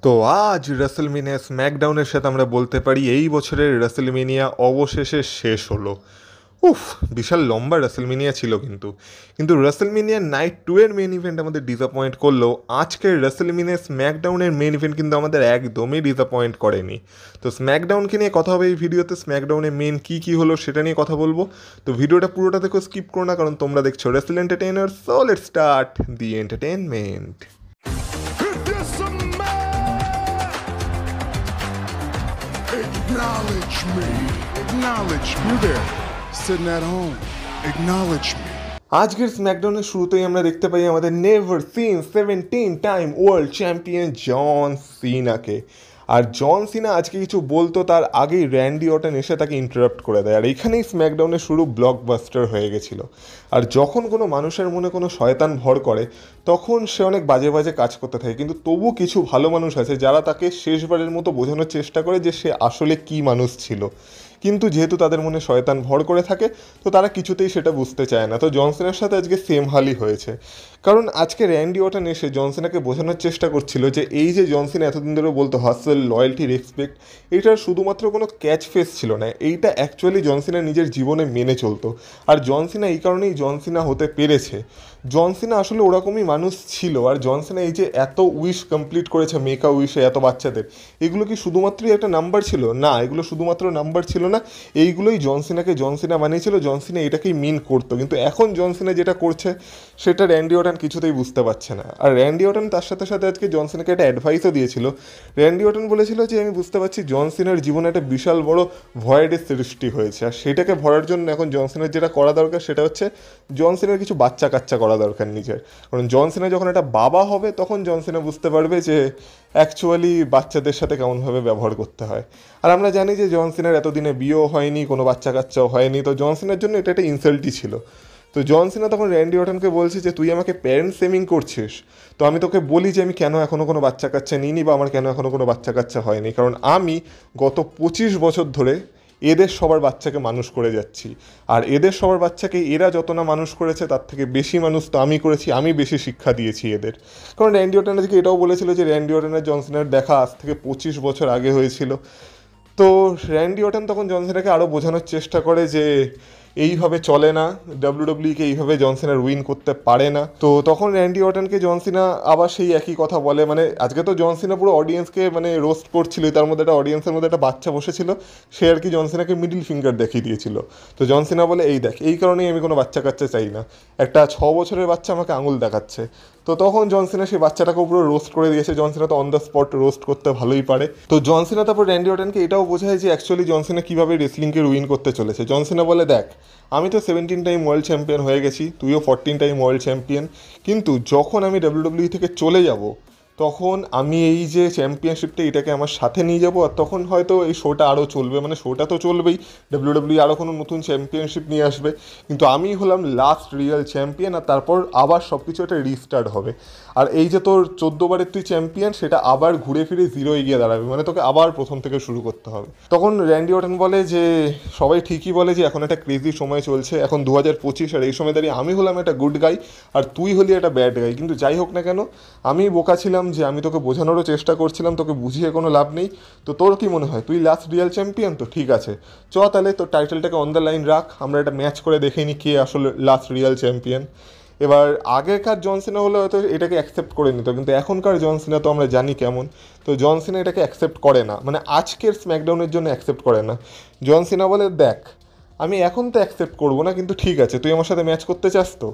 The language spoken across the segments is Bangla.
তো আজ রেসেলমেনিয়া স্ম্যাকডাউনের সাথে আমরা বলতে পারি এই বছরের রেসেলমেনিয়া অবশেষে শেষ হলো। উফ, বিশাল লম্বা রেসেলমেনিয়া ছিল কিন্তু রেসেলমেনিয়া নাইট 2 এর মেন ইভেন্ট আমাদের ডিসঅ্যাপয়েন্ট করলেও আজকের রেসেলমেনিয়া স্ম্যাকডাউনের মেন ইভেন্ট কিন্তু আমাদের একদমই ডিসঅ্যাপয়েন্ট করেনি। তো স্ম্যাকডাউনকে নিয়ে কথা হবে এই ভিডিওতে। স্ম্যাকডাউনে মেন কী হলো সেটা নিয়ে কথা বলবো। তো ভিডিওটা পুরোটা দেখো, স্কিপ করো না, কারণ তোমরা দেখছো Rachel entertainer. So let's start the entertainment. Acknowledge me. Acknowledge me. You there, sitting at home. Acknowledge me. আজকের স্ম্যাকডাউনের শুরুতেই আমরা দেখতে পাই আমাদের never seen 17 time world champion John সিনাকে। আর জন সিনা আজকে কিছু বলতো তার আগেই র্যান্ডি অর্টন এসে তাকে ইন্টারাপ্ট করে দেয়। আর এখানেই স্ম্যাকডাউনের শুরু ব্লকবাস্টার হয়ে গেছিলো। আর যখন কোনো মানুষের মনে কোনো শয়তান ভর করে তখন সে অনেক বাজে বাজে কাজ করতে থাকে, কিন্তু তবু কিছু ভালো মানুষ আছে যারা তাকে শেষবারের মতো বোঝানোর চেষ্টা করে যে সে আসলে কী মানুষ ছিল। কিন্তু যেহেতু তাদের মনে শয়তান ভর করে থাকে তো তারা কিছুতেই সেটা বুঝতে চায় না। তো জন সিনার সাথে আজকে সেম হালই হয়েছে, কারণ আজকে র্যান্ডি অর্টন এসে জন সিনাকে বোঝানোর চেষ্টা করছিল যে এই যে জন সিনা এতদিন ধরে বলতো হাসেল, লয়্যালটি, রেসপেক্ট, এইটার শুধুমাত্র কোনো ক্যাচ ফেস ছিল না, এইটা অ্যাকচুয়ালি জন সিনা নিজের জীবনে মেনে চলতো। আর জন সিনা এই কারণেই জন সিনা হতে পেরেছে। জন সিনা আসলে ওরকমই মানুষ ছিল। আর জন সিনা এই যে এত উইশ কমপ্লিট করেছে, মেকা উইশে এত বাচ্চাদের, এগুলো কি শুধুমাত্রই একটা নাম্বার ছিল? না, এগুলো শুধুমাত্র নাম্বার ছিল না, এইগুলোই জন সিনাকে জন সিনা বানিয়েছিল। জন সিনা এটাকেই মিন করতো, কিন্তু এখন জন সিনা যেটা করছে সেটা র্যান্ডি অর্টন কিছুতেই বুঝতে পারছে না। আর র্যান্ডি অর্টন তার সাথে সাথে আজকে জন সিনাকে একটা অ্যাডভাইসও দিয়েছিল। র্যান্ডি অর্টন বলেছিল যে আমি বুঝতে পারছি জন সিনার জীবনে একটা বিশাল বড় ভয়েডের সৃষ্টি হয়েছে, আর সেটাকে ভরার জন্য এখন জন সিনার যেটা করা দরকার সেটা হচ্ছে জন সিনার কিছু বাচ্চা কাচ্চা করা দরকার নিজের। কারণ জন সিনা যখন একটা বাবা হবে তখন জন সিনা বুঝতে পারবে যে অ্যাকচুয়ালি বাচ্চাদের সাথে কেমনভাবে ব্যবহার করতে হয়। আর আমরা জানি যে জন সিনার এতদিনে বিয়েও হয়নি, কোনো বাচ্চা কাচ্চাও হয়নি, তো জন সিনার জন্য এটা একটা ইনসাল্টই ছিল। তো জন সিনা তখন র্যান্ডি অর্টনকে বলছে যে তুই আমাকে প্যারেন্ট সেমিং করছিস, তো আমি তোকে বলি যে আমি কেন এখনও কোনো বাচ্চা কাচ্চা নিইনি বা আমার কেন এখনও কোনো বাচ্চা কাচ্চা হয়নি, কারণ আমি গত 25 বছর ধরে এদের সবার বাচ্চাকে মানুষ করে যাচ্ছি। আর এদের সবার বাচ্চাকে এরা যত না মানুষ করেছে তার থেকে বেশি মানুষ তো আমি করেছি, আমি বেশি শিক্ষা দিয়েছি এদের। কারণ র্যান্ডি অর্টন আজকে এটাও বলেছিল যে র্যান্ডি অর্টনের জন সিনার দেখা আজ থেকে 25 বছর আগে হয়েছিল। তো র্যান্ডি অর্টন তখন জন সিনাকে আরও বোঝানোর চেষ্টা করে যে এইভাবে চলে না, ডাব্লিউডাব্লিউকে এইভাবে জন সিনার উইন করতে পারে না। তো তখন র্যান্ডি অর্টনকে জন সিনা আবার সেই একই কথা বলে, মানে আজকে তো জন সিনা পুরো অডিয়েন্সকে মানে রোস্ট করছিল, তার মধ্যে একটা অডিয়েন্সের মধ্যে একটা বাচ্চা বসেছিল, সে আর কি জন সিনাকে মিডিল ফিঙ্গার দেখিয়ে দিয়েছিল। তো জন সিনা বলে এই দেখ, এই কারণেই আমি কোনো বাচ্চা কাচ্চা চাই না, একটা 6 বছরের বাচ্চা আমাকে আঙুল দেখাচ্ছে। তো তখন জন সিনা সেই বাচ্চাটাকেও পুরো রোস্ট করে দিয়েছে। জন সিনা তো অন দ্য স্পট রোস্ট করতে ভালোই পারে। তো জন সিনা তারপর র্যান্ডি অর্টনকে এটাও বোঝায় যে অ্যাকচুয়ালি জন সিনা কীভাবে রেসলিংকে উইন করতে চলেছে। জন সিনা বলে দেখ, আমি তো 17 টাইম ওয়ার্ল্ড চ্যাম্পিয়ন হয়ে গেছি, তুইও 14 টাইম ওয়ার্ল্ড চ্যাম্পিয়ন, কিন্তু যখন আমি ডাব্লিউডাব্লিউ থেকে চলে যাব তখন আমি এই যে চ্যাম্পিয়নশিপটা এটাকে আমার সাথে নিয়ে যাব, আর তখন হয়তো এই শোটা আরও চলবে, মানে শোটা তো চলবেই, ডাব্লিউডাব্লিউ আরও কোনো নতুন চ্যাম্পিয়নশিপ নিয়ে আসবে, কিন্তু আমি হলাম লাস্ট রিয়েল চ্যাম্পিয়ন, আর তারপর আবার সব কিছু একটা রিস্টার্ট হবে। আর এই যে তোর 14 বারের তুই চ্যাম্পিয়ন, সেটা আবার ঘুরে ফিরে জিরোয় গিয়ে দাঁড়াবে, মানে তোকে আবার প্রথম থেকে শুরু করতে হবে। তখন র্যান্ডি অর্টন বলে যে সবাই ঠিকই বলে যে এখন একটা ক্রেজি সময় চলছে, এখন 2025, আর এই সময় দাঁড়িয়ে আমি হলাম একটা গুড গাই আর তুই হলি একটা ব্যাড গাই, কিন্তু যাই হোক না কেন আমি বোকা ছিলাম যে আমি তোকে বোঝানোরও চেষ্টা করছিলাম, তোকে বুঝিয়ে কোনো লাভ নেই। তো তোর কি মনে হয় তুই লাস্ট রিয়েল চ্যাম্পিয়ন? তো ঠিক আছে, চ তাহলে তোর টাইটেলটাকে অন দ্য লাইন রাখ, আমরা একটা ম্যাচ করে দেখে নিই কে আসলে লাস্ট রিয়েল চ্যাম্পিয়ন। এবার আগেকার জন সিনা হলে হয়তো এটাকে অ্যাকসেপ্ট করে নিত, কিন্তু এখনকার জন সিনা তো আমরা জানি কেমন। তো জন সিনা এটাকে অ্যাকসেপ্ট করে না, মানে আজকের স্ম্যাকডাউনের জন্য অ্যাকসেপ্ট করে না। জন সিনা বলে দেখ, আমি এখন তো অ্যাকসেপ্ট করবো না, কিন্তু ঠিক আছে তুই আমার সাথে ম্যাচ করতে চাস তো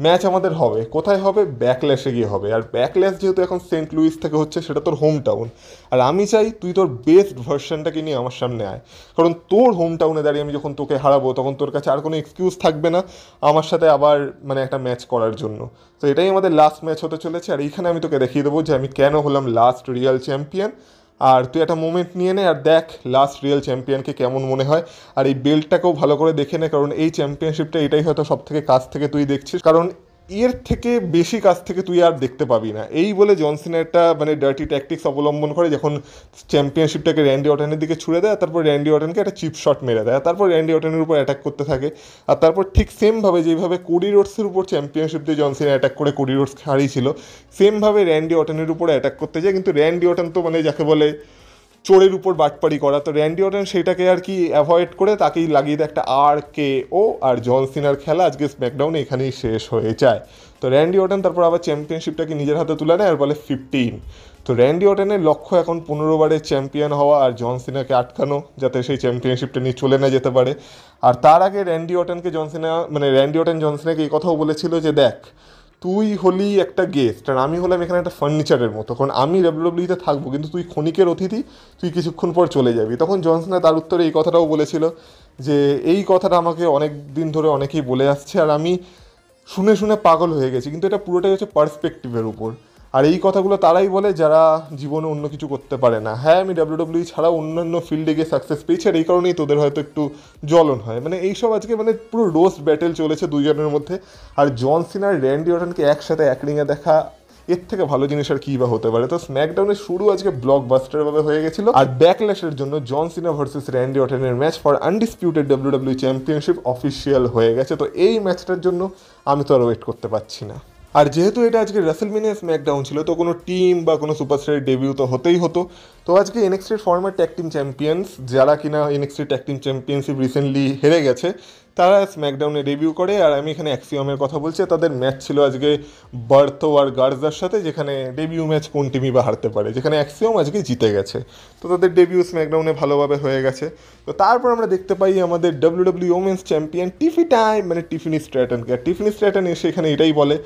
ম্যাচ আমাদের হবে। কোথায় হবে? ব্যাকল্যাশে গিয়ে হবে। আর ব্যাকল্যাশ যেহেতু এখন সেন্ট লুইস থেকে হচ্ছে, সেটা তোর হোম টাউন, আর আমি চাই তুই তোর বেস্ট ভার্সনটাকে নিয়ে আমার সামনে আয়, কারণ তোর হোম টাউনে দাঁড়িয়ে আমি যখন তোকে হারাবো তখন তোর কাছে আর কোনো এক্সকিউজ থাকবে না আমার সাথে আবার মানে একটা ম্যাচ করার জন্য। তো এটাই আমাদের লাস্ট ম্যাচ হতে চলেছে, আর এইখানে আমি তোকে দেখিয়ে দেবো যে আমি কেন হলাম লাস্ট রিয়েল চ্যাম্পিয়ন। আর তুই একটা মোমেন্ট নিয়ে নে আর দেখ লাস্ট রিয়েল চ্যাম্পিয়নকে কেমন মনে হয়, আর এই বেল্টটাকেও ভালো করে দেখে নে, কারণ এই চ্যাম্পিয়নশিপটা এটাই হয়তো সব থেকে কাছ থেকে তুই দেখছিস, কারণ এর থেকে বেশি কাজ থেকে তুই আর দেখতে পাবি না। এই বলে জন সিনা একটা মানে ডার্টি ট্যাকটিক্স অবলম্বন করে, যখন চ্যাম্পিয়নশিপটাকে র্যান্ডি অর্টনের দিকে ছুড়ে দেয়, তারপর র্যান্ডি অর্টনকে একটা চিপ শট মেরে দেয়, তারপর র্যান্ডি অর্টনের উপর অ্যাটাক করতে থাকে। আর তারপর ঠিক সেমভাবে যেভাবে কোডি রোডসের উপর চ্যাম্পিয়নশিপ দিয়ে জন সিনা অ্যাটাক করে কোডি রোডস হারিয়েছিল, সেমভাবে র্যান্ডি অর্টনের উপর অ্যাটাক করতে যায়। কিন্তু র্যান্ডি অর্টন তো মানে যাকে বলে চোরের উপর বাটপাড়ি করা, তো র্যান্ডি অর্টন সেইটাকে আর কি অ্যাভয়েড করে তাকেই লাগিয়ে দেয় একটা RKO। আর জন সিনার খেলা আজকে স্ম্যাকডাউনে এখানেই শেষ হয়ে যায়। তো র্যান্ডি অর্টন তারপর আবার চ্যাম্পিয়নশিপটাকে নিজের হাতে তুলে নেয় আর বলে 15। তো র্যান্ডি অর্টনের লক্ষ্য এখন 15বারের চ্যাম্পিয়ন হওয়া আর জন সিনাকে আটকানো, যাতে সেই চ্যাম্পিয়নশিপটা নিয়ে চলে না যেতে পারে। আর তার আগে র্যান্ডি অর্টনকে জন সিনা মানে র্যান্ডি অর্টন জন সিনাকে এই কথাও বলেছিল যে দেখ, তুই হলি একটা গেস্ট আর আমি হলাম এখানে একটা ফার্নিচারের মতো, কারণ আমি ডাব্লিউডাব্লিউইতে থাকবো কিন্তু তুই ক্ষণিকের অতিথি, তুই কিছুক্ষণ পর চলে যাবি। তখন জন সিনা তার উত্তরে এই কথাটাও বলেছিল যে এই কথাটা আমাকে অনেক দিন ধরে অনেকেই বলে আসছে আর আমি শুনে শুনে পাগল হয়ে গেছি, কিন্তু এটা পুরোটাই হচ্ছে পার্সপেক্টিভের উপর। আর এই কথাগুলো তারাই বলে যারা জীবনে অন্য কিছু করতে পারে না। হ্যাঁ, আমি ডাব্লিউডাব্লিউই ছাড়াও অন্যান্য ফিল্ডে গিয়ে সাকসেস পেয়েছি আর এই কারণেই তোদের হয়তো একটু জ্বলন হয়। মানে এইসব আজকে মানে পুরো রোস্ট ব্যাটেল চলেছে দুইজনের মধ্যে। আর জন সিনা আর র্যান্ডি অর্টনকে একসাথে এক রিংয়ে দেখা, এর থেকে ভালো জিনিস আর কী বা হতে পারে। তো স্ম্যাকডাউনের শুরু আজকে ব্লকবাস্টারভাবে হয়ে গেছিল। আর ব্যাকল্যাশের জন্য জন সিনা ভার্সেস র্যান্ডি অর্টনের match for undisputed WWE championship official হয়ে গেছে। তো এই ম্যাচটার জন্য আমি তো আর ওয়েট করতে পারছি না। আর যেহেতু এটা আজকে রাসেলমেনিয়া স্ম্যাকডাউন ছিল, তো কোনো টিম বা কোনো সুপারস্টারের ডেবিউ তো হতেই হতো। তো আজকে এনএক্সটির ফর্মার ট্যাগ টিম চ্যাম্পিয়ন্স, যারা কিনা NXT tag team championship recently হেরে গেছে, তারা স্ম্যাকডাউনে ডেবিউ করে। আর আমি এখানে অ্যাক্সিওমের কথা বলছি। তাদের ম্যাচ ছিল আজকে বার্তো আর গার্জার সাথে, যেখানে ডেবিউ ম্যাচ কোন টিমই বা হারতে পারে, যেখানে অ্যাক্সিওম আজকে জিতে গেছে। তো তাদের ডেবিউ স্ম্যাকডাউনে ভালোভাবে হয়ে গেছে। তো তারপর আমরা দেখতে পাই আমাদের ডাব্লিউডাব্লিউ ওমেন্স চ্যাম্পিয়ন টিফি টাইম মানে টিফিনি স্ট্র্যাটনকে। আর টিফিনি স্ট্র্যাটন এসে এখানে এটাই বলে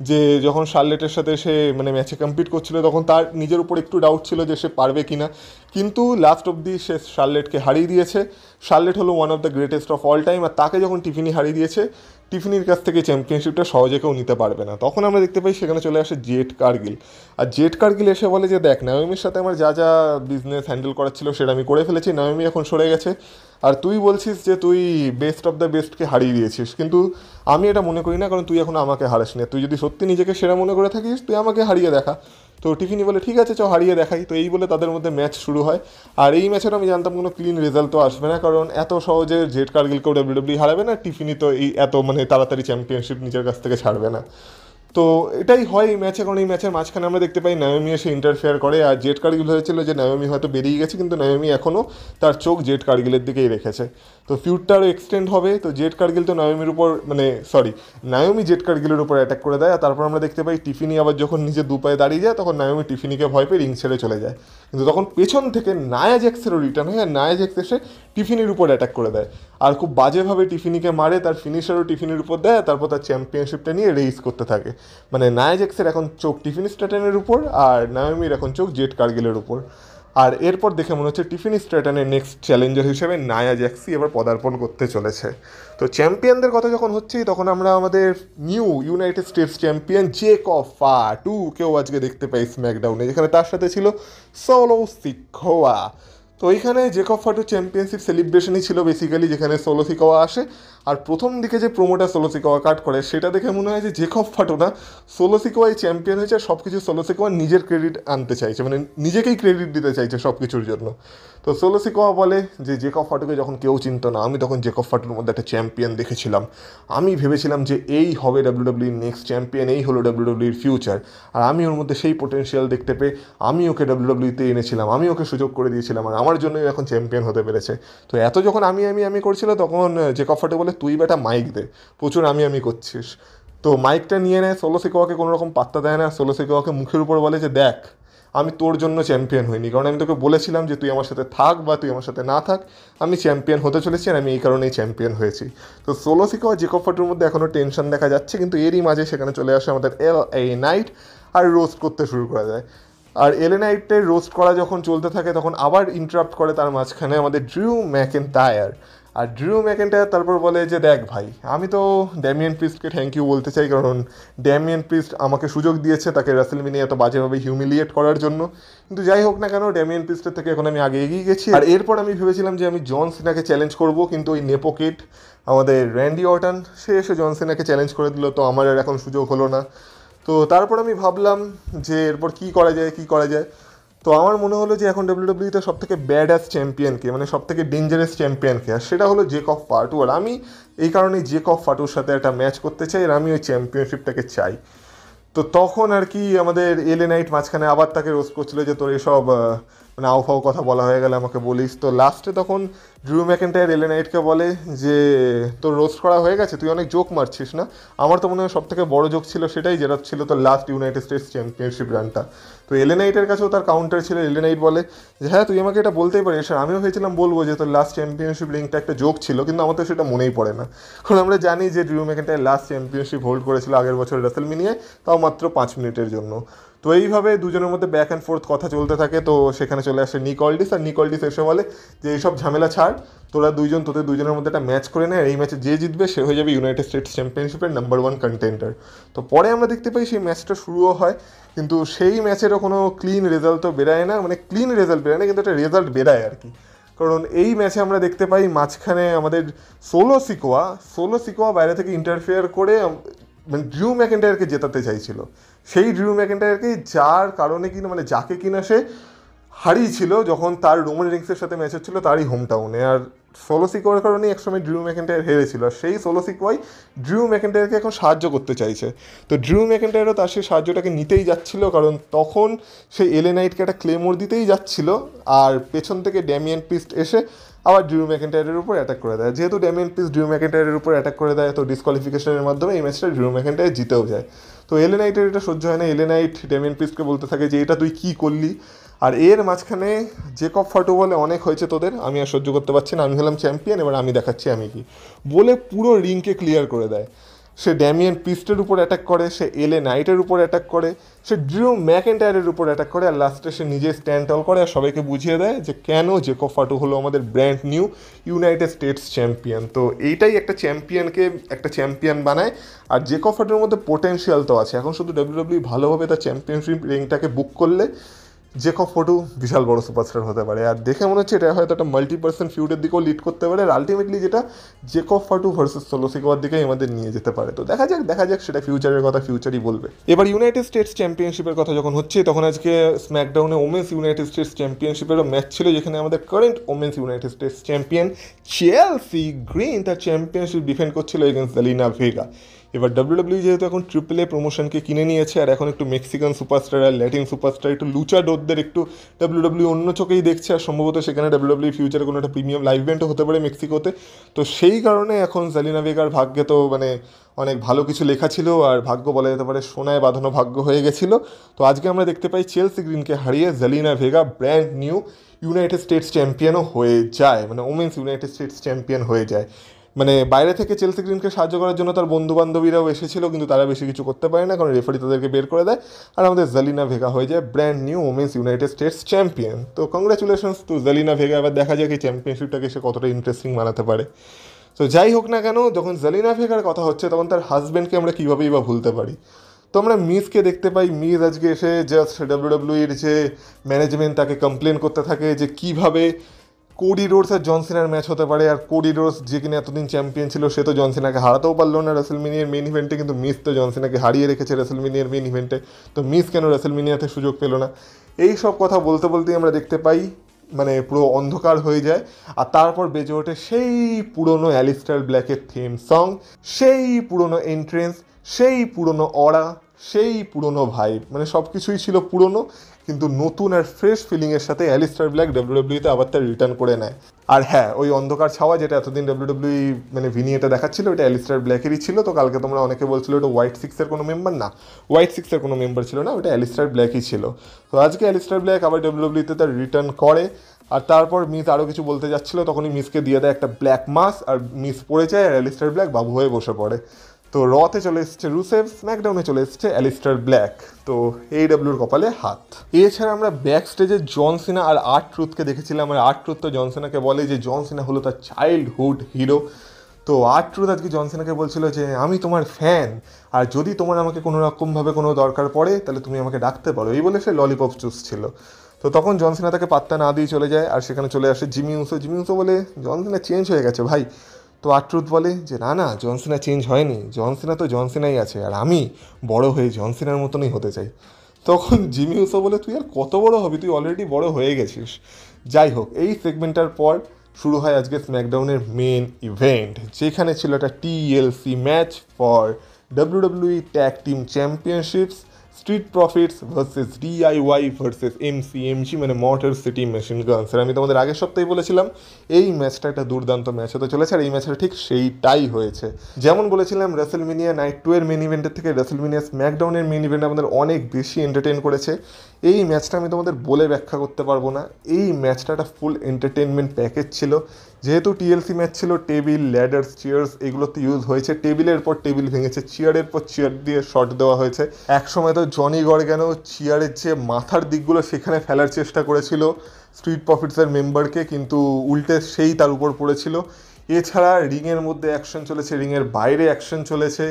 যে যখন শার্লেটের সাথে সে মানে ম্যাচে কম্পিট করছিল, তখন তার নিজের উপর একটু ডাউট ছিল যে সে পারবে কিনা, কিন্তু লাস্ট অবধি সে শার্লেটকে হারিয়ে দিয়েছে। শার্লেট হলো one of the greatest of all time, আর তাকে যখন টিফিনি হারিয়ে দিয়েছে, টিফিনির কাছ থেকে চ্যাম্পিয়নশিপটা সহজে কেউ নিতে পারবে না। তখন আমরা দেখতে পাই সেখানে চলে আসে জেড কার্গিল। আর জেড কার্গিল এসে বলে যে দেখ, নাওমির সাথে আমার যা যা বিজনেস হ্যান্ডেল করার ছিল সেটা আমি করে ফেলেছি, নাওমি এখন সরে গেছে, আর তুই বলছিস যে তুই বেস্ট অফ দ্য বেস্টকে হারিয়ে দিয়েছিস, কিন্তু আমি এটা মনে করি না, কারণ তুই এখন আমাকে হারাসনি। তুই যদি সত্যি নিজেকে সেরা মনে করে থাকিস, তুই আমাকে হারিয়ে দেখা। তো টিফিনি বলে ঠিক আছে, চ হারিয়ে দেখাই। তো এই বলে তাদের মধ্যে ম্যাচ শুরু হয়। আর এই ম্যাচের আমি জানতাম কোনো ক্লিন রেজাল্ট তো আসবে না, কারণ এত সহজে জেড কার্গিলকেও ডাব্লিউডাব্লিউ হারাবে না, টিফিনি তো এই এত মানে তাড়াতাড়ি চ্যাম্পিয়নশিপ নিজের কাছ থেকে ছাড়বে না। তো এটাই হয় এই ম্যাচে, কারণ এই ম্যাচের মাঝখানে আমরা দেখতে পাই নাওমি এসে ইন্টারফেয়ার করে। আর জেড কার্গিল হয়েছিল যে নাওমি হয়তো বেরিয়ে গেছে, কিন্তু নাওমি এখনও তার চোখ জেড কার্গিলের দিকেই রেখেছে। তো ফিউডটা আরও এক্সটেন্ড হবে। তো জেড কার্গিল তো নাওমির উপর মানে নাওমি জেড কার্গিলের উপর অ্যাটাক করে দেয়। আর তারপর আমরা দেখতে পাই টিফিনি আবার যখন নিজে দু পায়ে দাঁড়িয়ে যায়, তখন নাওমি টিফিনিকে ভয় পেয়ে রিং ছেড়ে চলে যায়। কিন্তু তখন পেছন থেকে নায়া জ্যাক্সেরও রিটার্ন হয়, আর নায়া জ্যাক্স এসে টিফিনির উপর অ্যাটাক করে দেয় আর খুব বাজেভাবে টিফিনিকে মারে, তার ফিনিশারও টিফিনির উপর দেয়। তারপর তার চ্যাম্পিয়নশিপটা নিয়ে রেইস করতে থাকে। মানে নায়া জ্যাক্সের এখন চোখ টিফিনি স্ট্র্যাটনের উপর আর নাওমির এখন চোখ জেড কার্গিলের উপর। আর এরপর দেখে মনে হচ্ছে টিফিনি স্ট্র্যাটনের নেক্সট চ্যালেঞ্জার হিসেবে নায়া জ্যাক্সি এবার পদার্পণ করতে চলেছে। তো চ্যাম্পিয়নদের কথা যখন হচ্ছেই, তখন আমরা আমাদের new United States champion Jacob ফাটুকেও আজকে দেখতে পাই স্ম্যাকডাউনে, যেখানে তার সাথে ছিল সোলো সিকোয়া। তো ওইখানে জেকব ফাটু চ্যাম্পিয়নশিপ সেলিব্রেশনই ছিল বেসিক্যালি, যেখানে সোলো সিকোয়া আসে। আর প্রথম দিকে যে প্রোমোটা সোলো সিকোয়া কাট করে, সেটা দেখে মনে হয় যে জেকব ফাটু না, সোলো সিকোয়াই চ্যাম্পিয়ন হয়েছে, আর সব কিছু সোলো সিকোয়া নিজের ক্রেডিট আনতে চাইছে, মানে নিজেকেই ক্রেডিট দিতে চাইছে সব কিছুর জন্য। তো সোলো সিকোয়া বলে যে জেকব ফাটুকে যখন কেউ চিনত না, আমি তখন জেকব ফাটুর মধ্যে একটা চ্যাম্পিয়ন দেখেছিলাম। আমি ভেবেছিলাম যে এই হবে ডাব্লিউডাব্লিউর নেক্সট চ্যাম্পিয়ন, এই হলো ডাব্লিউডাব্লিউর ফিউচার। আর আমি ওর মধ্যে সেই পোটেনশিয়াল দেখতে পেয়ে আমি ওকে ডাব্লিউডাব্লিউতে এনেছিলাম, আমি ওকে সুযোগ করে দিয়েছিলাম, আর আমার জন্যই এখন চ্যাম্পিয়ন হতে পেরেছে। তো এত যখন আমি করছিল, তখন জেকব ফাটু বলে তুই বেটা মাইক দে, প্রচুর আমি করছিস। তো মাইকটা নিয়ে নেয়, সোলো সিকোয়াকে কোনো রকম পাত্তা দেয় না। সোলো সিকোয়াকে মুখের উপর বলে যে দেখ, আমি তোর জন্য চ্যাম্পিয়ন হইনি, কারণ আমি তোকে বলেছিলাম যে তুই আমার সাথে থাক বা তুই আমার সাথে না থাক, আমি চ্যাম্পিয়ন হতে চলেছি, আর আমি এই কারণেই চ্যাম্পিয়ন হয়েছি। তো সোলো সিকোয়া জেকব ফাটুর মধ্যে এখনও টেনশন দেখা যাচ্ছে, কিন্তু এরই মাঝে সেখানে চলে আসে আমাদের LA নাইট আর রোস্ট করতে শুরু করা যায়। আর LA নাইটের রোস্ট করা যখন চলতে থাকে, তখন আবার ইন্টারাপ্ট করে তার মাঝখানে আমাদের ড্রিউ ম্যাকেন্টায়ার। আর ড্রিউ ম্যাকেন্টায়ার তারপর বলে যে দেখ ভাই, আমি তো ড্যামিয়ান প্রিস্টকে থ্যাংক ইউ বলতে চাই, কারণ ড্যামিয়ান প্রিস্ট আমাকে সুযোগ দিয়েছে তাকে রাসেলমেনিয়া এত বাজেভাবে হিউমিলিয়েট করার জন্য। কিন্তু যাই হোক না কেন, ড্যামিয়ান প্রিস্টের থেকে এখন আমি আগে এগিয়ে গেছি। আর এরপর আমি ভেবেছিলাম যে আমি জন সিনাকে চ্যালেঞ্জ করব, কিন্তু ওই নেপোকিট আমাদের র্যান্ডি অর্টন সে এসে জন সিনাকে চ্যালেঞ্জ করে দিল, তো আমার আর এখন সুযোগ হলো না। তো তারপর আমি ভাবলাম যে এরপর কী করা যায়। তো আমার মনে হলো যে এখন ডাব্লিউডাব্লিউতে সব থেকে ব্যাড অ্যাস চ্যাম্পিয়নকে, মানে সব থেকে ডেঞ্জারাস চ্যাম্পিয়নকে, আর সেটা হলো জেকব ফাটু। আর আমি এই কারণেই জেকব ফাটুর সাথে একটা ম্যাচ করতে চাই, আর আমি ওই চ্যাম্পিয়নশিপটাকে চাই। তো তখন আর কি আমাদের এলএ নাইট মাঝখানে আবার তাকে রোস্ট করছিল যে তোর এসব মানে আউফাও কথা বলা হয়ে গেলে আমাকে বলিস। তো লাস্টে তখন ড্রিউ ম্যাকেন্টায়ার এলএ নাইটকে বলে যে তোর রোস্ট করা হয়ে গেছে, তুই অনেক জোক মারছিস না। আমার তো মনে হয় সব থেকে বড় জোক ছিল সেটাই, যেটা ছিল তোর লাস্ট ইউনাইটেড স্টেটস চ্যাম্পিয়নশিপ রানটা। তো এলএ নাইটের কাছেও তার কাউন্টার ছিল। এলএ নাইট বলে যে হ্যাঁ তুই আমাকে এটা বলতেই পারিস, আর আমিও ভেবেছিলাম বলবো যে তোর লাস্ট চ্যাম্পিয়নশিপ রিংটা একটা জোক ছিল, কিন্তু আমার তো সেটা মনেই পড়ে না। কারণ আমরা জানি যে ড্রিউ ম্যাকেন্টায়ার লাস্ট চ্যাম্পিয়নশিপ হোল্ড করেছিল আগের বছর রাসেলমেনিয়ায়, তাও মাত্র 5 মিনিটের জন্য। তো এইভাবে দুজনের মধ্যে ব্যাক অ্যান্ড ফোর্থ কথা চলতে থাকে। তো সেখানে চলে আসে নিক অল্ডিস, আর নিক অল্ডিস এসে বলে যে এইসব ঝামেলা ছাড়, তোদের দুজনের মধ্যে একটা ম্যাচ করে নেয়, এই ম্যাচে যে জিতবে সে হয়ে যাবে ইউনাইটেড স্টেটস চ্যাম্পিয়নশিপের নাম্বার 1 কন্টেন্ডার। তো পরে আমরা দেখতে পাই সেই ম্যাচটা শুরুও হয়, কিন্তু সেই ম্যাচেরও কোনো ক্লিন রেজাল্ট তো বেরায় না, মানে ক্লিন রেজাল্ট বেরায় না, কিন্তু একটা রেজাল্ট বেরায় আর কি। কারণ এই ম্যাচে আমরা দেখতে পাই মাঝখানে আমাদের সোলো সিকোয়া বাইরে থেকে ইন্টারফেয়ার করে মানে ড্রিউ ম্যাকেন্টায়ারকে জেতাতে চাইছিল। সেই ড্রিউ ম্যাকেন্টায়ারকে যার কারণে কিনা মানে যাকে কিনা সে হারিয়েছিল যখন তার রোমান রিংসের সাথে ম্যাচ হচ্ছিল তারই হোম টাউনে। আর সোলো সিকোয়ার কারণেই একসময় ড্রিউ ম্যাকেন্টায়ার হেরেছিল, আর সেই সোলো সিকোয়াই ড্রিউ ম্যাকেন্টায়ারকে এখন সাহায্য করতে চাইছে। তো ড্রিউ ম্যাকেন্টায়ারও তার সেই সাহায্যটাকে নিতেই যাচ্ছিল, কারণ তখন সে এলএ নাইটকে একটা ক্লেমোর দিতেই যাচ্ছিল, আর পেছন থেকে ড্যামিয়ান প্রিস্ট এসে আবার ড্রিউ ম্যাকেন্টায়ারের উপর অ্যাটাক করে দেয়। যেহেতু ড্যামিয়ান প্রিস্ট ড্রিউ ম্যাকেন্টায়ারের উপর অ্যাটাক করে দেয়, তো ডিসকোয়ালিফিকেশনের মাধ্যমে এই ম্যাচটা ড্রিউ ম্যাকেন্টায়ার জিতেও যায়। তো এলএ নাইটের এটা সহ্য হয় না, এলএ নাইট ড্যামিয়ান প্রিস্টকে বলতে থাকে যে এটা তুই কী করলি। আর এর মাঝখানে জেকব ফাটু বলে অনেক হয়েছে তোদের, আমি আর সহ্য করতে পারছি না, আমি হলাম চ্যাম্পিয়ন, এবার আমি দেখাচ্ছি আমি কি, বলে পুরো রিংকে ক্লিয়ার করে দেয়। সে ড্যামিয়ান প্রিস্টের উপর অ্যাটাক করে, সে এলএ নাইটের উপর অ্যাটাক করে, সে ড্রিউ ম্যাকেন্টায়ারের উপর অ্যাটাক করে, আর লাস্টে সে নিজে স্ট্যান্ড টল করে আর সবাইকে বুঝিয়ে দেয় যে কেন জেকব ফাটু হলো আমাদের brand new United States champion. তো এইটাই একটা চ্যাম্পিয়নকে একটা চ্যাম্পিয়ন বানায়। আর জেকব ফাটুর মধ্যে পোটেনশিয়াল তো আছে, এখন শুধু ডাব্লিউডাব্লিউ ভালোভাবে তার চ্যাম্পিয়নশিপ রিংটাকে বুক করলে জেকব ফাটু বিশাল বড় সুপারস্টার হতে পারে। আর দেখে মনে হচ্ছে এটা হয়তো একটা মাল্টি-পার্সন ফিউডের দিকেও লিড করতে পারে, আর আলটিমেটলি যেটা জেকব ফাটু ভার্সেস সোলো সিকোয়ার দিকেই আমাদের নিয়ে যেতে পারে। তো দেখা যাক সেটা ফিউচারের কথা ফিউচারই বলবে। এবার ইউনাইটেড স্টেটস চ্যাম্পিয়নশিপের কথা যখন হচ্ছে, তখন আজকে স্ম্যাকডাউনে ওমেন্স ইউনাইটেড স্টেটস চ্যাম্পিয়নশিপেরও ম্যাচ ছিল, যেখানে আমাদের current women's United States champion Chelsea green তার চ্যাম্পিয়নশিপ ডিফেন্ড করছিল এগেন্স্ট জেলিনা ভেগা। এবার ডাব্লিউডাব্লিউ যেহেতু এখন ট্রিপল এ প্রমোশনকে কিনে নিয়েছে, আর এখন একটু মেক্সিকান সুপারস্টার আর ল্যাটিন সুপারস্টার একটু লুচাডোরদের একটু ডাব্লিউডাব্লিউ অন্য চোখেই দেখছে, আর সম্ভবত সেখানে ডাব্লিউডাব্লিউ ফিউচারে কোনো একটা প্রিমিয়াম লাইভ ইভেন্টও হতে পারে মেক্সিকোতে। তো সেই কারণে এখন জেলিনা ভেগার ভাগ্যে তো মানে অনেক ভালো কিছু লেখা ছিল, আর ভাগ্য বলা যেতে পারে সোনায় বাঁধানো ভাগ্য হয়ে গেছিলো। তো আজকে আমরা দেখতে পাই চেলসি গ্রিনকে হারিয়ে Zelina Vega brand new United States চ্যাম্পিয়নও হয়ে যায়, মানে ওমেন্স ইউনাইটেড স্টেটস চ্যাম্পিয়ন হয়ে যায়। মানে বাইরে থেকে চেলসি গ্রিনকে সাহায্য করার জন্য তার বন্ধু বান্ধবীরাও এসেছিল, কিন্তু তারা বেশি কিছু করতে পারে না, কারণ রেফারি তাদেরকে বের করে দেয়, আর আমাদের জেলিনা ভেগা হয়ে যায় brand new women's United States champion. তো কংগ্রাচুলেশনস টু জেলিনা ভেগা। এবার দেখা যাক এই চ্যাম্পিয়নশিপটাকে সে কতটা ইন্টারেস্টিং বানাতে পারে। তো যাই হোক না কেন, যখন জেলিনা ভেগার কথা হচ্ছে তখন তার হাজব্যান্ডকে আমরা কীভাবেই বা ভুলতে পারি। তো আমরা মিসকে দেখতে পাই, মিস আজকে এসে জাস্ট ডাব্লিউডাব্লিউইর যে ম্যানেজমেন্ট তাকে কমপ্লেন করতে থাকে যে কীভাবে কোডি রোডস আর জন সিনার ম্যাচ হতে পারে, আর কোডি রোডস যে কিনা এতদিন চ্যাম্পিয়ন ছিল সে তো জন সিনাকে হারাতেও পারলো না রেসলমেনিয়ার মেইন ইভেন্টে, কিন্তু মিস তো জন সিনাকে হারিয়ে রেখেছে রেসলমেনিয়ার মেইন ইভেন্টে, তো মিস কেন রেসলমেনিয়াতে সুযোগ পেল না। এই সব কথা বলতে বলতেই আমরা দেখতে পাই মানে পুরো অন্ধকার হয়ে যায়, আর তারপর বেজে ওঠে সেই পুরনো অ্যালিস্টার ব্ল্যাকের থিম সং, সেই পুরনো এন্ট্রেন্স, সেই পুরনো অরা, সেই পুরনো ভাইব, মানে সব কিছুই ছিল পুরনো, কিন্তু নতুন আর ফ্রেশ ফিলিংয়ের সাথে অ্যালিস্টার ব্ল্যাক ডাব্লিউডাব্লিউতে আবার তার রিটার্ন করে নেয়। আর হ্যাঁ, ওই অন্ধকার ছাওয়া যেটা এতদিন ডাব্লিউডাব্লিউ মানে ভিনিয়েটা দেখাচ্ছিল ওটা অ্যালিস্টার ব্ল্যাকেরই ছিল। তো কালকে তোমরা অনেকে বলছিল ওটা হোয়াইট সিক্সের কোনো মেম্বার, না হোয়াইট সিক্সের কোনো মেম্বার ছিল না, ওটা অ্যালিস্টার ব্ল্যাকই ছিল। তো আজকে অ্যালিস্টার ব্ল্যাক আবার ডাব্লিউডাব্লিউতে তার রিটার্ন করে, আর তারপর মিস আরও কিছু বলতে যাচ্ছিলো, তখনই মিসকে দিয়ে দেয় একটা ব্ল্যাক মাস্ক, আর মিস পড়ে যায়, আর অ্যালিস্টার ব্ল্যাক বাবু হয়ে বসে পড়ে। তো রতে চলে এসছে রুসেভ, স্ম্যাকডাউনে চলে এসছে অ্যালিস্টার ব্ল্যাক। তো AEWর কপালে হাত। এছাড়া আমরা ব্যাক স্টেজে জন সিনা আর R-Truthকে দেখেছিলাম। আর R-Truth তো জন সিনাকে বলে যে জন সিনা হলো তার চাইল্ডহুড হিরো। তো R-Truth আজকে জন সিনাকে বলছিল যে আমি তোমার ফ্যান, আর যদি তোমার আমাকে কোনো রকমভাবে কোনো দরকার পড়ে তাহলে তুমি আমাকে ডাকতে পারো, এই বলে সে ললিপপ চুষছিল। তো তখন জন সিনা তাকে পাত্তা না দিয়ে চলে যায়, আর সেখানে চলে আসে জিমি উসো। জিমি উসো বলে জন সিনা চেঞ্জ হয়ে গেছে ভাই। তো R-Truth বলে যে না না, জন সিনা চেঞ্জ হয়নি, জন সিনা তো জন সিনাই আছে, আর আমি বড় হয়ে জন সিনার মতনই হতে চাই। তখন জিমি উসো বলে তুই আর কত বড় হবি, তুই অলরেডি বড় হয়ে গেছিস। যাই হোক, এই সেগমেন্টটার পর শুরু হয় আজকে স্ম্যাকডাউনের মেন ইভেন্ট, যেখানে ছিল একটা TLC match for WWE tag team championships, street profits versus DIY versus MCMG, মানে মোটর সিটি মেশিন গানস। আর আমি তোমাদের আগের সপ্তাহে বলেছিলাম এই ম্যাচটা একটা দুর্দান্ত ম্যাচ হতে চলেছে, আর এই ম্যাচটা ঠিক সেইটাই হয়েছে। যেমন বলেছিলাম রেসলমেনিয়া নাইট 2 এর মেন ইভেন্টের থেকে রেসলমেনিয়া স্ম্যাকডাউনের মেন ইভেন্ট আমাদের অনেক বেশি এন্টারটেইন করেছে। এই ম্যাচটা আমি তোমাদের বলে ব্যাখ্যা করতে পারবো না। এই ম্যাচটা একটা ফুল এন্টারটেনমেন্ট প্যাকেজ ছিল। যেহেতু TLC ম্যাচ ছিল, টেবিল, ল্যাডার্স, চেয়ার্স এগুলোতে ইউজ হয়েছে। টেবিলের পর টেবিল ভেঙেছে, চেয়ারের পর চেয়ার দিয়ে শট দেওয়া হয়েছে। এক সময় তো জনি গর্গানো চেয়ারের যে মাথার দিকগুলো সেখানে ফেলার চেষ্টা করেছিল স্ট্রিট প্রফিটসের মেম্বারকে, কিন্তু উল্টে সেই তার উপর পড়েছিল। এছাড়া রিংয়ের মধ্যে অ্যাকশন চলেছে, রিংয়ের বাইরে অ্যাকশন চলেছে।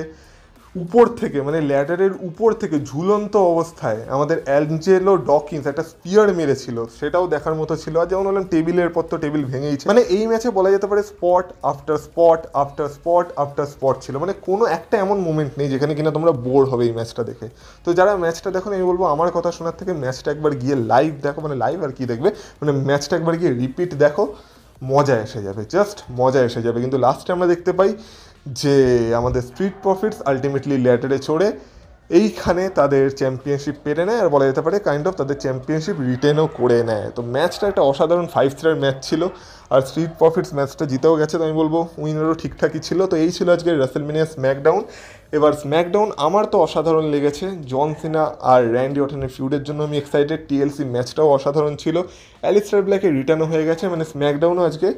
উপর থেকে, মানে ল্যাডারের উপর থেকে ঝুলন্ত অবস্থায় আমাদের অ্যাঞ্জেলো ডকিন্স একটা স্পিয়ার মেরেছিল, সেটাও দেখার মতো ছিল। আর যেমন বললাম টেবিলের পর তো টেবিল ভেঙেইছে। মানে এই ম্যাচে বলা যেতে পারে spot after spot after spot after spot ছিল। মানে কোনো একটা এমন মোমেন্ট নেই যেখানে কিনা তোমরা বোর হবে এই ম্যাচটা দেখে। তো যারা ম্যাচটা দেখো, আমি বলবো আমার কথা শোনার থেকে ম্যাচটা একবার গিয়ে লাইভ দেখো। মানে লাইভ আর কি দেখবে, মানে ম্যাচটা একবার গিয়ে রিপিট দেখো, মজা এসে যাবে, জাস্ট মজা এসে যাবে। কিন্তু লাস্টে আমরা দেখতে পাই যে আমাদের স্ট্রিট প্রফিটস আলটিমেটলি ল্যাডারে চড়ে এইখানে তাদের চ্যাম্পিয়নশিপ পেরে নেয়, আর বলা যেতে পারে কাইন্ড অফ তাদের চ্যাম্পিয়নশিপ রিটেনও করে নেয়। তো ম্যাচটা একটা অসাধারণ 5 স্টার ম্যাচ ছিল, আর স্ট্রিট প্রফিটস ম্যাচটা জিতেও গেছে। তো আমি বলবো উইনারও ঠিকঠাকই ছিল। তো এই ছিল আজকের রেসলমেনিয়া স্ম্যাকডাউন। এবার স্ম্যাকডাউন আমার তো অসাধারণ লেগেছে। জন সিনা আর র্যান্ডি অর্টনের ফিউডের জন্য আমি এক্সাইটেড। TLC ম্যাচটাও অসাধারণ ছিল। অ্যালিস্টার ব্ল্যাকের রিটার্নও হয়ে গেছে। মানে স্ম্যাকডাউনও আজকে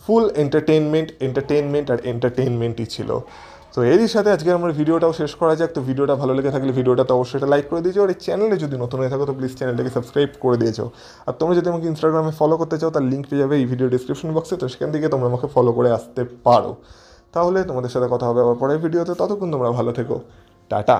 ফুল এন্টারটেনমেন্ট আর এন্টারটেনমেন্টই ছিল। তো এরই সাথে আজকে আমার ভিডিওটাও শেষ করা যাক। তো ভিডিওটা ভালো লেগে থাকলে ভিডিওটা তো অবশ্যই একটা লাইক করে দিয়েছো, আর এই চ্যানেলে যদি নতুন হয়ে থাকো তো প্লিজ চ্যানেলটাকে সাবস্ক্রাইব করে দিয়েছো। আর তোমরা যদি আমাকে ইনস্টাগ্রামে ফলো করতে চাও তার লিঙ্ক পেয়ে যাবে এই ভিডিও ডিসক্রিপশন বক্সে। তো সেখান থেকে তোমরা আমাকে ফলো করে আসতে পারো। তাহলে তোমাদের সাথে কথা হবে আবার পরের ভিডিওতে। ততক্ষণ তোমরা ভালো থেকো, টাটা।